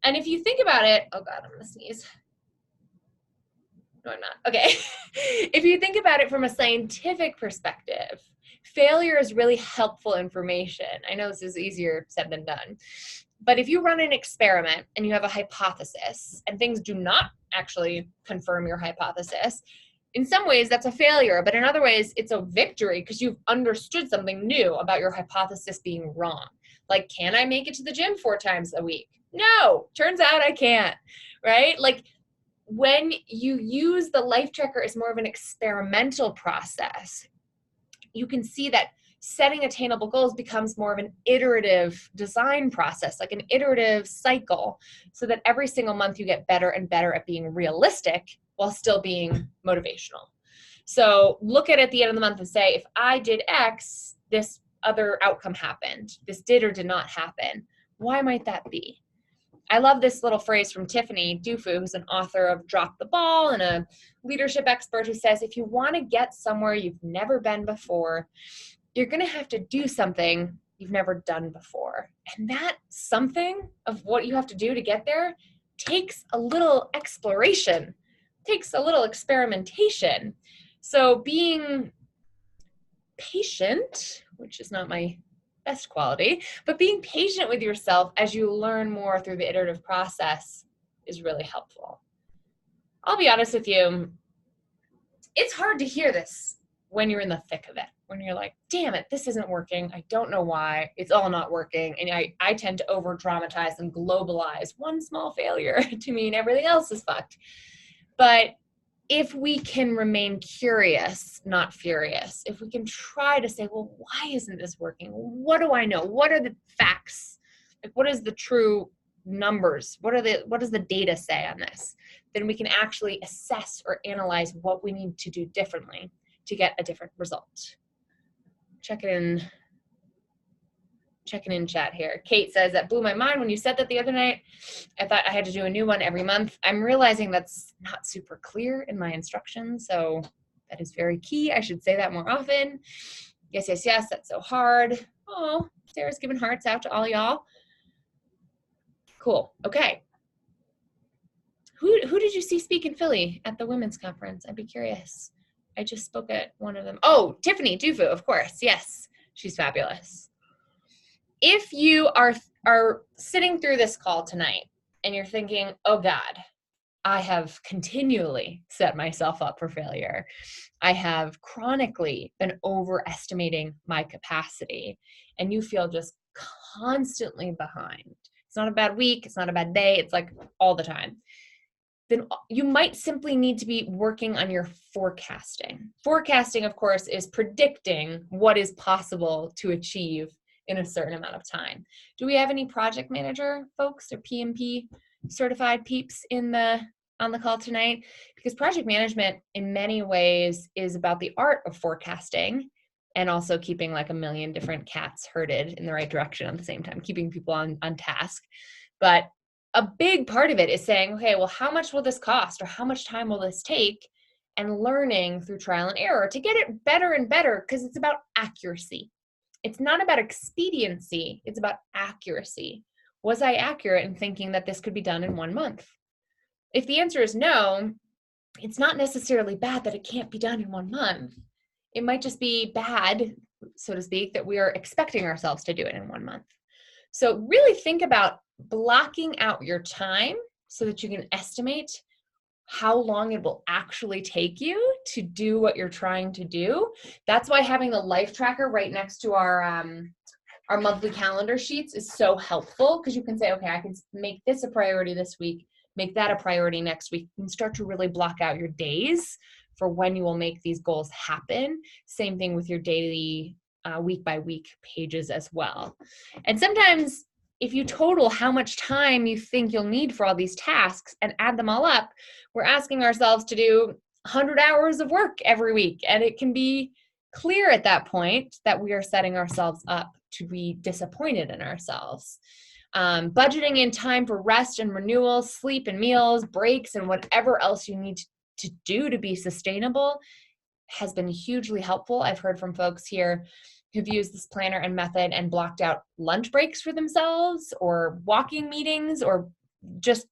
And if you think about it, oh God, I'm going to sneeze. No, I'm not. Okay. If you think about it from a scientific perspective, failure is really helpful information. I know this is easier said than done. But if you run an experiment and you have a hypothesis and things do not actually confirm your hypothesis, in some ways that's a failure, but in other ways it's a victory because you've understood something new about your hypothesis being wrong. Like, can I make it to the gym 4 times a week? No, turns out I can't, right? Like, when you use the LifeTracker as more of an experimental process, you can see that setting attainable goals becomes more of an iterative design process, like an iterative cycle, so that every single month you get better and better at being realistic while still being motivational. So look at it at the end of the month and say, if I did X, this other outcome happened. This did or did not happen. Why might that be? I love this little phrase from Tiffany Dufu, who's an author of Drop the Ball and a leadership expert, who says, if you want to get somewhere you've never been before, you're going to have to do something you've never done before. And that something of what you have to do to get there takes a little exploration, takes a little experimentation. So being patient, which is not my best quality, but being patient with yourself as you learn more through the iterative process is really helpful. I'll be honest with you, it's hard to hear this when you're in the thick of it, when you're like, damn it, this isn't working. I don't know why. It's all not working. And I tend to over dramatize and globalize one small failure to mean everything else is fucked. But if we can remain curious, not furious, if we can try to say, well, why isn't this working? What do I know? What are the facts? Like, what is the true numbers? What does the data say on this? Then we can actually assess or analyze what we need to do differently to get a different result. Checking in chat here. Kate says, that blew my mind when you said that the other night. I thought I had to do a new one every month. I'm realizing that's not super clear in my instructions, so that is very key. I should say that more often. Yes, yes, yes, that's so hard. Oh, Sarah's giving hearts out to all y'all. Cool, okay. Who did you see speak in Philly at the women's conference? I'd be curious. I just spoke at one of them. Oh, Tiffany Dufu, of course, yes. She's fabulous. If you are sitting through this call tonight and you're thinking, oh God, I have continually set myself up for failure. I have chronically been overestimating my capacity, and you feel just constantly behind. It's not a bad week, it's not a bad day, it's like all the time. Then you might simply need to be working on your forecasting. Forecasting, of course, is predicting what is possible to achieve in a certain amount of time. Do we have any project manager folks or PMP certified peeps on the call tonight? Because project management in many ways is about the art of forecasting and also keeping like a million different cats herded in the right direction at the same time, keeping people on task. But a big part of it is saying, okay, well, how much will this cost, or how much time will this take? And learning through trial and error to get it better and better, because it's about accuracy. It's not about expediency, it's about accuracy. Was I accurate in thinking that this could be done in 1 month? If the answer is no, it's not necessarily bad that it can't be done in 1 month. It might just be bad, so to speak, that we are expecting ourselves to do it in 1 month. So really think about blocking out your time so that you can estimate how long it will actually take you to do what you're trying to do. That's why having the LifeTracker right next to our monthly calendar sheets is so helpful, because you can say, okay, I can make this a priority this week, make that a priority next week, and start to really block out your days for when you will make these goals happen. Same thing with your daily week by week pages as well. And sometimes if you total how much time you think you'll need for all these tasks and add them all up, we're asking ourselves to do 100 hours of work every week. And it can be clear at that point that we are setting ourselves up to be disappointed in ourselves. Budgeting in time for rest and renewal, sleep and meals, breaks, and whatever else you need to do to be sustainable has been hugely helpful. I've heard from folks here who've used this planner and method and blocked out lunch breaks for themselves, or walking meetings, or just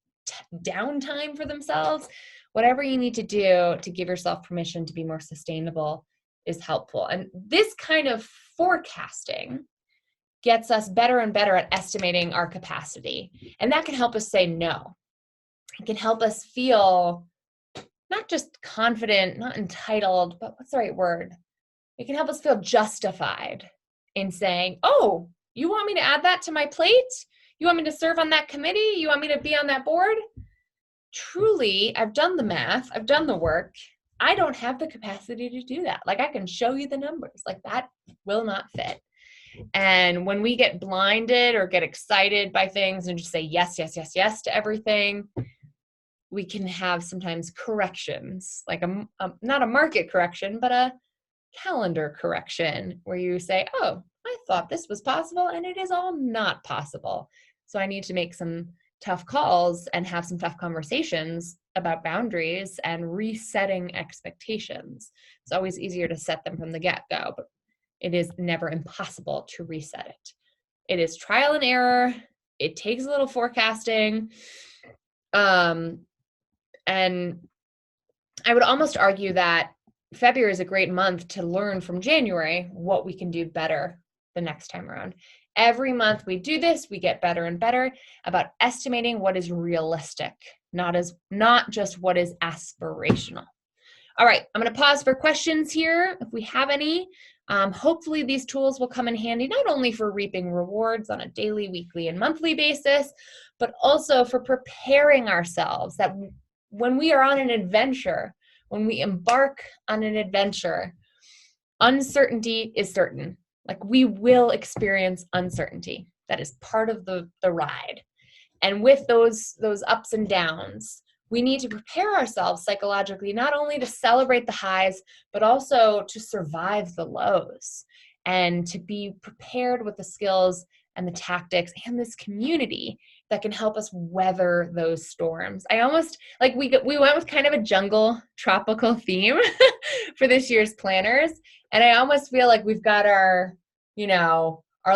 downtime for themselves. Whatever you need to do to give yourself permission to be more sustainable is helpful. And this kind of forecasting gets us better and better at estimating our capacity. And that can help us say no. It can help us feel not just confident, not entitled, but what's the right word? It can help us feel justified in saying, oh, you want me to add that to my plate? You want me to serve on that committee? You want me to be on that board? Truly, I've done the math. I've done the work. I don't have the capacity to do that. Like, I can show you the numbers. Like, that will not fit. And when we get blinded or get excited by things and just say yes, yes, yes, yes to everything, we can have sometimes corrections, like not a market correction, but a calendar correction, where you say, oh, I thought this was possible and it is all not possible. So I need to make some tough calls and have some tough conversations about boundaries and resetting expectations. It's always easier to set them from the get-go, but it is never impossible to reset it. It is trial and error. It takes a little forecasting. And I would almost argue that February is a great month to learn from January what we can do better the next time around. Every month we do this, we get better and better about estimating what is realistic, not just what is aspirational. All right, I'm going to pause for questions here if we have any. Hopefully these tools will come in handy not only for reaping rewards on a daily, weekly, and monthly basis, but also for preparing ourselves that when we are on an adventure, when we embark on an adventure, uncertainty is certain. Like, we will experience uncertainty. That is part of the ride. And with those ups and downs, we need to prepare ourselves psychologically, not only to celebrate the highs, but also to survive the lows, and to be prepared with the skills and the tactics and this community that can help us weather those storms. I almost, like, we went with kind of a jungle tropical theme for this year's planners. And I almost feel like we've got our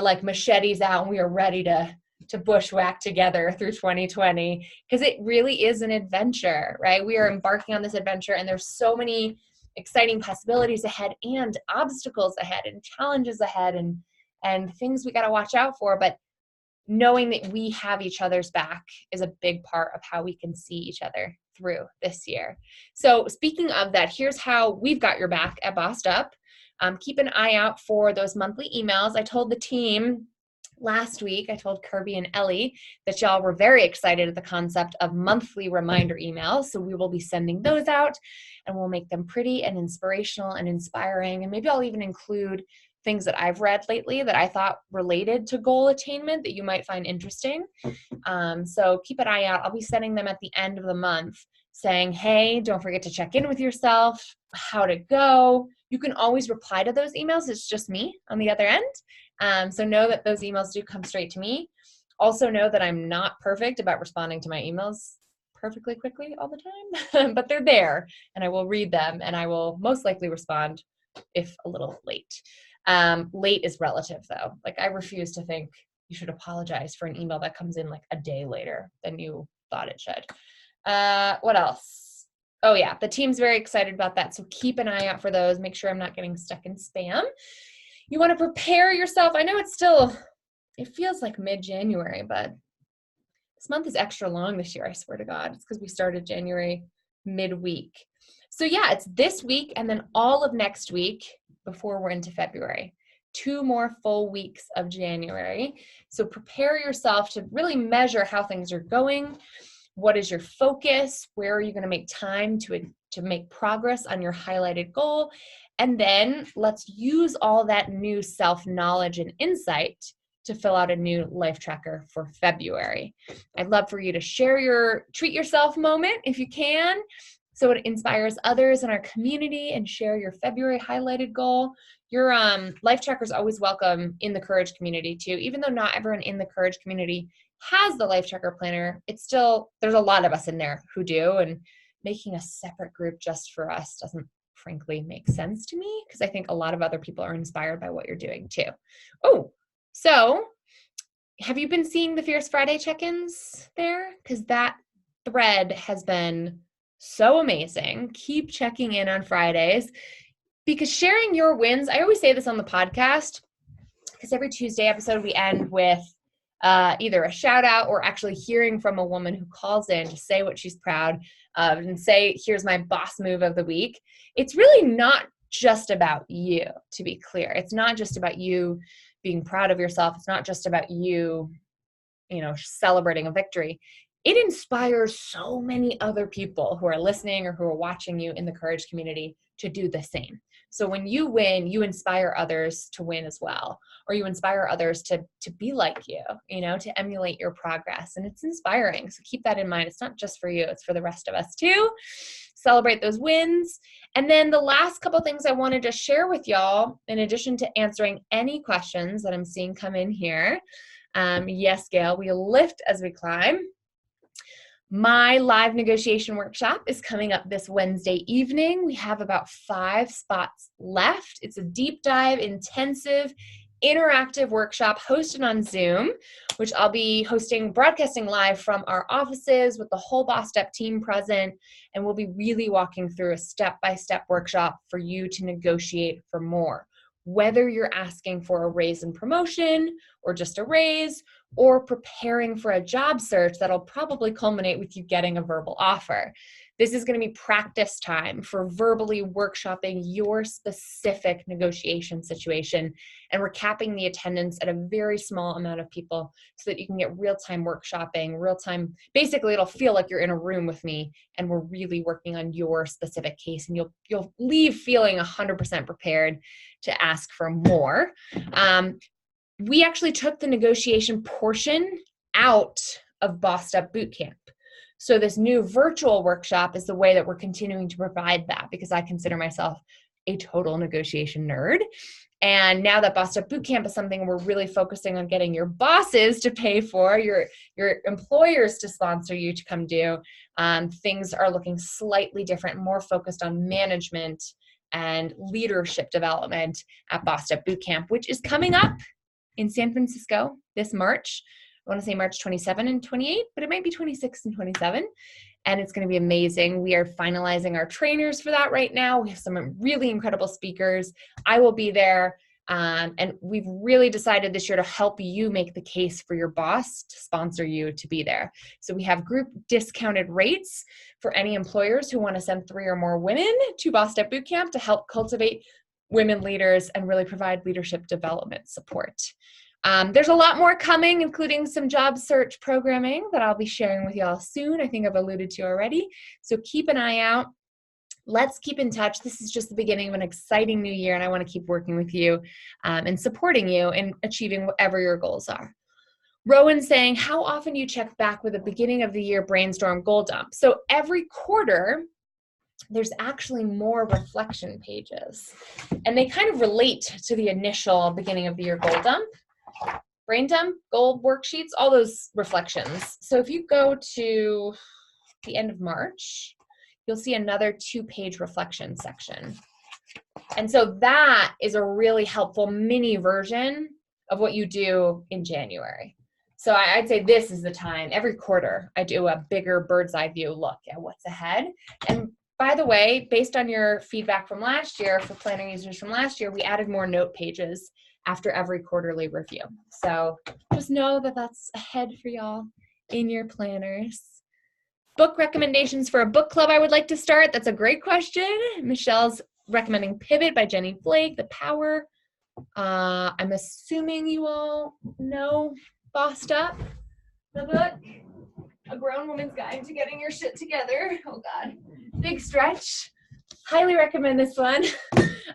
like machetes out and we are ready to bushwhack together through 2020, because it really is an adventure, right? We are embarking on this adventure, and there's so many exciting possibilities ahead, and obstacles ahead, and challenges ahead, and things we got to watch out for. But knowing that we have each other's back is a big part of how we can see each other through this year. So speaking of that, here's how we've got your back at Bossed Up. Keep an eye out for those monthly emails. I told the team last week, I told Kirby and Ellie that y'all were very excited at the concept of monthly reminder emails. So we will be sending those out, and we'll make them pretty and inspirational and inspiring. And maybe I'll even include things that I've read lately that I thought related to goal attainment that you might find interesting. So keep an eye out. I'll be sending them at the end of the month saying, hey, don't forget to check in with yourself, how to go. You can always reply to those emails. It's just me on the other end. So know that those emails do come straight to me. Also know that I'm not perfect about responding to my emails perfectly quickly all the time, but they're there and I will read them and I will most likely respond if a little late. Late is relative though. Like I refuse to think you should apologize for an email that comes in like a day later than you thought it should. What else? Oh yeah, the team's very excited about that. So keep an eye out for those. Make sure I'm not getting stuck in spam. You want to prepare yourself. I know it feels like mid-January, but this month is extra long this year. I swear to God, it's because we started January midweek. So yeah, it's this week and then all of next week before we're into February. 2 more full weeks of January. So prepare yourself to really measure how things are going. What is your focus? Where are you going to make time to make progress on your highlighted goal? And then let's use all that new self-knowledge and insight to fill out a new LifeTracker for February. I'd love for you to share your treat yourself moment if you can, so it inspires others in our community, and share your February highlighted goal. Your LifeTracker is always welcome in the Courage community too. Even though not everyone in the Courage community has the LifeTracker planner, it's still, there's a lot of us in there who do, and making a separate group just for us doesn't frankly make sense to me, because I think a lot of other people are inspired by what you're doing too. Oh, so have you been seeing the Fierce Friday check-ins there? Because that thread has been so amazing. Keep checking in on Fridays, because sharing your wins, I always say this on the podcast, because every Tuesday episode we end with either a shout out or actually hearing from a woman who calls in to say what she's proud of and say, here's my boss move of the week. It's really not just about you, to be clear. It's not just about you being proud of yourself. It's not just about you, celebrating a victory. It inspires so many other people who are listening or who are watching you in the Courage community to do the same. So when you win, you inspire others to win as well, or you inspire others to be like you, to emulate your progress. And it's inspiring. So keep that in mind. It's not just for you, it's for the rest of us too. Celebrate those wins. And then the last couple things I wanted to share with y'all, in addition to answering any questions that I'm seeing come in here. Yes, Gail, we lift as we climb. My live negotiation workshop is coming up this Wednesday evening. We have about 5 spots left. It's a deep dive, intensive, interactive workshop hosted on Zoom, which I'll be broadcasting live from our offices with the whole Bossed Up team present. And we'll be really walking through a step-by-step workshop for you to negotiate for more. Whether you're asking for a raise and promotion or just a raise, or preparing for a job search that'll probably culminate with you getting a verbal offer. This is going to be practice time for verbally workshopping your specific negotiation situation, and we're capping the attendance at a very small amount of people so that you can get real-time workshopping, real-time. Basically, it'll feel like you're in a room with me and we're really working on your specific case, and you'll leave feeling 100% prepared to ask for more. We actually took the negotiation portion out of Bossed Up Bootcamp. So this new virtual workshop is the way that we're continuing to provide that, because I consider myself a total negotiation nerd. And now that Bossed Up Bootcamp is something we're really focusing on getting your bosses to pay for, your employers to sponsor you to come do, things are looking slightly different, more focused on management and leadership development at Bossed Up Bootcamp, which is coming up in San Francisco this March. I want to say March 27 and 28, but it might be 26 and 27. And it's going to be amazing. We are finalizing our trainers for that right now. We have some really incredible speakers. I will be there. And we've really decided this year to help you make the case for your boss to sponsor you to be there. So we have group discounted rates for any employers who want to send 3 or more women to Boss Step Bootcamp to help cultivate women leaders and really provide leadership development support. There's a lot more coming, including some job search programming that I'll be sharing with y'all soon. I think I've alluded to already. So keep an eye out. Let's keep in touch. This is just the beginning of an exciting new year, and I want to keep working with you and supporting you in achieving whatever your goals are. Rowan saying, how often do you check back with the beginning of the year brainstorm goal dump? So every quarter, there's actually more reflection pages, and they kind of relate to the initial beginning of the year goal dump, brain dump, goal worksheets, all those reflections. So if you go to the end of March, you'll see another 2-page reflection section. And so that is a really helpful mini version of what you do in January. So I'd say this is the time. Every quarter, I do a bigger bird's eye view look at what's ahead. And by the way, based on your feedback from last year, for planner users from last year, we added more note pages after every quarterly review. So just know that that's ahead for y'all in your planners. Book recommendations for a book club I would like to start. That's a great question. Michelle's recommending Pivot by Jenny Blake, The Power. I'm assuming you all know Bossed Up, the book, A Grown Woman's Guide to Getting Your Shit Together. Oh God, big stretch. Highly recommend this one.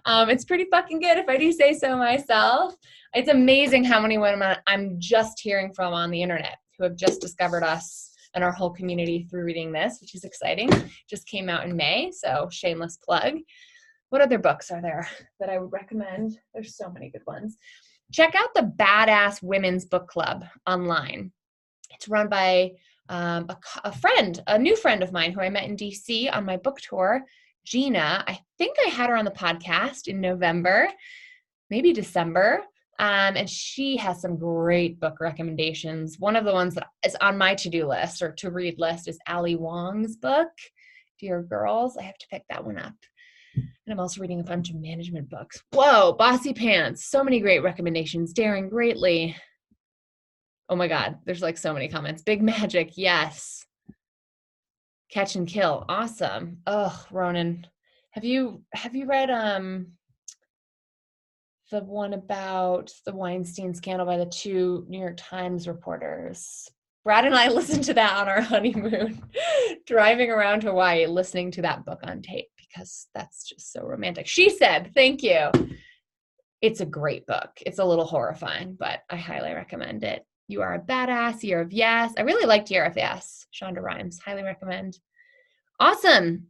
It's pretty fucking good if I do say so myself. It's amazing how many women I'm just hearing from on the internet who have just discovered us and our whole community through reading this, which is exciting. Just came out in May, so shameless plug. What other books are there that I would recommend? There's so many good ones. Check out the Badass Women's Book Club online. It's run by a new friend of mine who I met in DC on my book tour, Gina. I think I had her on the podcast in November, maybe December. And she has some great book recommendations. One of the ones that is on my to-do list or to-read list is Ali Wong's book, Dear Girls. I have to pick that one up. And I'm also reading a bunch of management books. Whoa, Bossy Pants. So many great recommendations. Daring Greatly. Oh my God, there's like so many comments. Big Magic, yes. Catch and Kill, awesome. Oh, Ronan, have you read the one about the Weinstein scandal by the 2 New York Times reporters? Brad and I listened to that on our honeymoon, driving around Hawaii, listening to that book on tape because that's just so romantic. She said, thank you. It's a great book. It's a little horrifying, but I highly recommend it. You Are a Badass, Year of Yes. I really liked Year of Yes. Shonda Rhimes, highly recommend. Awesome.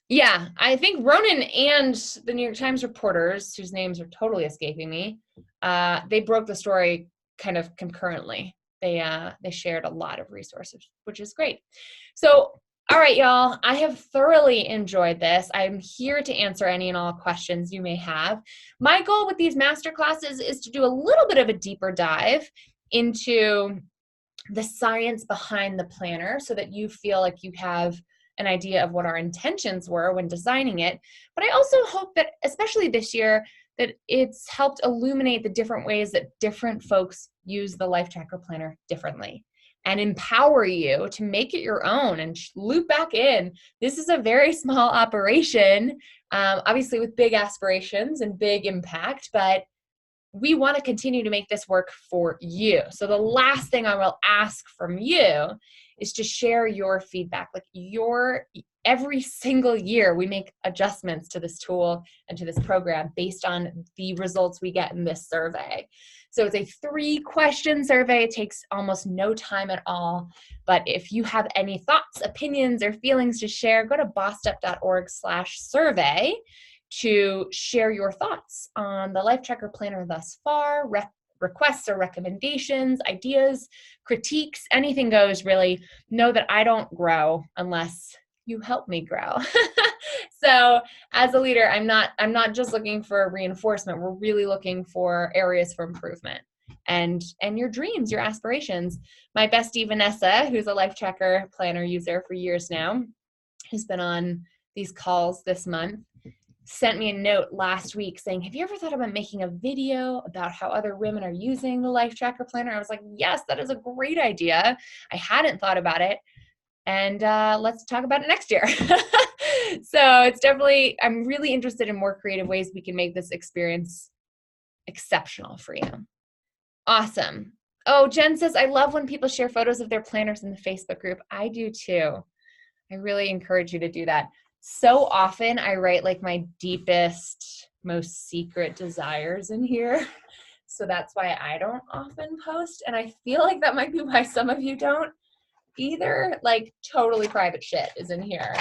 Yeah, I think Ronan and the New York Times reporters, whose names are totally escaping me, they broke the story kind of concurrently. They shared a lot of resources, which is great. So, all right, y'all, I have thoroughly enjoyed this. I'm here to answer any and all questions you may have. My goal with these masterclasses is to do a little bit of a deeper dive into the science behind the planner so that you feel like you have an idea of what our intentions were when designing it. But I also hope that, especially this year, that it's helped illuminate the different ways that different folks use the LifeTracker planner differently and empower you to make it your own and loop back in. This is a very small operation, obviously with big aspirations and big impact, but we want to continue to make this work for you. So the last thing I will ask from you is to share your feedback. Like every single year we make adjustments to this tool and to this program based on the results we get in this survey. So it's a 3-question survey. It takes almost no time at all. But if you have any thoughts, opinions, or feelings to share, go to bossedup.org/survey to share your thoughts on the LifeTracker planner thus far, requests or recommendations, ideas, critiques, anything goes really. Know that I don't grow unless you help me grow. So as a leader, I'm not just looking for reinforcement. We're really looking for areas for improvement and your dreams, your aspirations. My bestie Vanessa, who's a LifeTracker planner user for years now, who's been on these calls this month, sent me a note last week saying, have you ever thought about making a video about how other women are using the LifeTracker planner? I was like, yes, that is a great idea. I hadn't thought about it. And let's talk about it next year. So it's definitely, I'm really interested in more creative ways we can make this experience exceptional for you. Awesome. Oh, Jen says, I love when people share photos of their planners in the Facebook group. I do too. I really encourage you to do that. So often I write like my deepest, most secret desires in here. So that's why I don't often post. And I feel like that might be why some of you don't either. Like totally private shit is in here.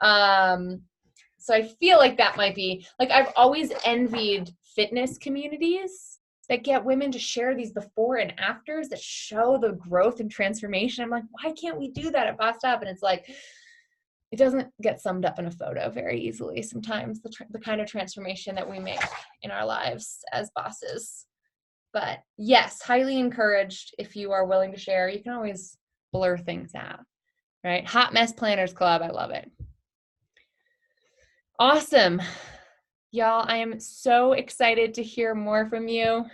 So I feel like that might be, like, I've always envied fitness communities that get women to share these before and afters that show the growth and transformation. I'm like, why can't we do that at Bossed Up? And it's like, it doesn't get summed up in a photo very easily sometimes, the kind of transformation that we make in our lives as bosses. But yes, highly encouraged if you are willing to share. You can always blur things out, right? Hot Mess Planners Club, I love it. Awesome. Y'all, I am so excited to hear more from you.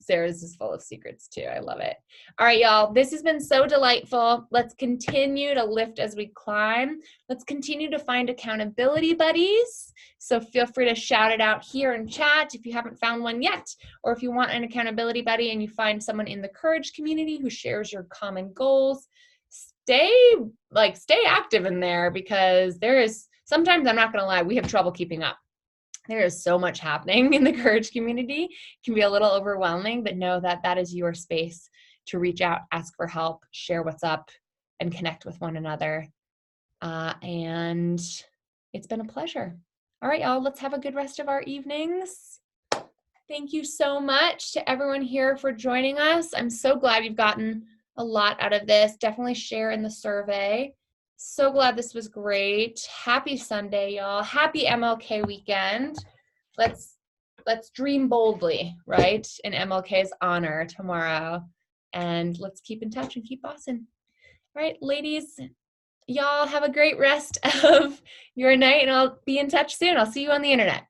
Sarah's is full of secrets too. I love it. All right, y'all, this has been so delightful. Let's continue to lift as we climb. Let's continue to find accountability buddies. So feel free to shout it out here in chat if you haven't found one yet, or if you want an accountability buddy and you find someone in the Courage community who shares your common goals, stay active in there, because there is, sometimes, I'm not going to lie, we have trouble keeping up. There is so much happening in the Courage community. It can be a little overwhelming, but know that that is your space to reach out, ask for help, share what's up, and connect with one another. And it's been a pleasure. All right, y'all, let's have a good rest of our evenings. Thank you so much to everyone here for joining us. I'm so glad you've gotten a lot out of this. Definitely share in the survey. So glad this was great. Happy Sunday, y'all. Happy MLK weekend. Let's dream boldly, right? In MLK's honor tomorrow. And let's keep in touch and keep bossing. All right, ladies, y'all have a great rest of your night, and I'll be in touch soon. I'll see you on the internet.